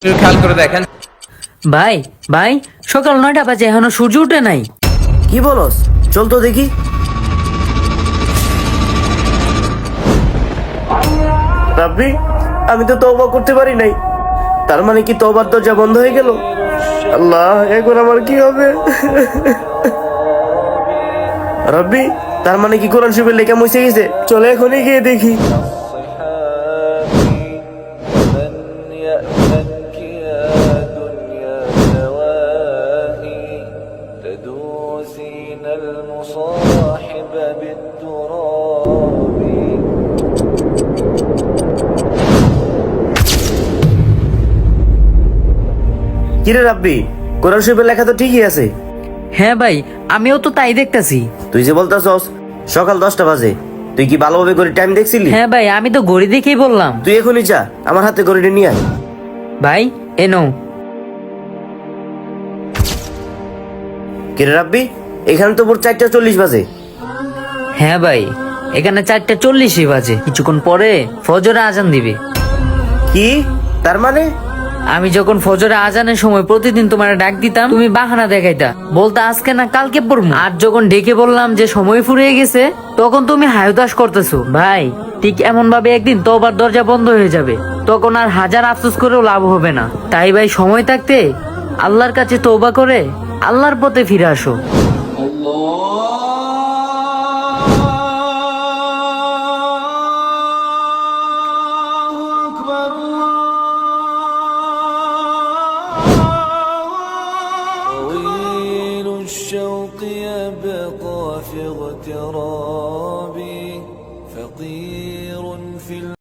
খেয়াল করে দেখেন। ভাই ভাই, সকাল 9টা বাজে এখনো সূর্য উঠে নাই। কি বলস? চল তো দেখি। রাব্বি, আমি তো তওবা করতে পারি নাই। তার মানে কি তওবার দরজা বন্ধ হয়ে গেল? আল্লাহ, এখন আমার কি হবে? রাব্বি, তার মানে কি কোরআন শরীফের লেখা মুছে গেছে? চলে এখনই গিয়ে দেখি। من يأتك يا دنيا سواهي تدوسين المصاحب بالتراب কিরে রাব্বি, কোরআন শরীফের লেখা তো ঠিকই আছে। হ্যাঁ ভাই, আমিও তো তাই দেখতাছি। তুই যে বলতাছস সকাল 10টা বাজে, তুই কি ভালোভাবে করে টাইম দেখছিলি? হ্যাঁ ভাই, আমি তো ঘড়ি দেখেই বললাম। তুই এখনই যা, আমার হাতে ঘড়িটা নিয়ে আয়। ভাই এনো। কিরে রাব্বি, এখানে তো ভোর 4:40 বাজে। হ্যাঁ ভাই, এখানে 4:40 বাজে। কিছুক্ষণ পরে ফজরে আজান দিবে। কি? তার মানে আমি যখন ফজরে আজানের সময় প্রতিদিন তোমার ডাক দিতাম, তুমি বাহানা দেখাইতা, বলতা আজকে না কালকে পড়বো। আর যখন ডেকে বললাম যে সময় ফুরিয়ে গেছে, তখন তুমি হায়দাস করতেছো। ভাই ঠিক এমন ভাবে একদিন তওবার দরজা বন্ধ হয়ে যাবে, তখন আর হাজার আফসোস করেও লাভ হবে না। তাই ভাই, সময় থাকতে আল্লাহর কাছে তওবা করে আল্লাহর পথে ফিরে আসো। طويل الشوق يبقى في اغتراب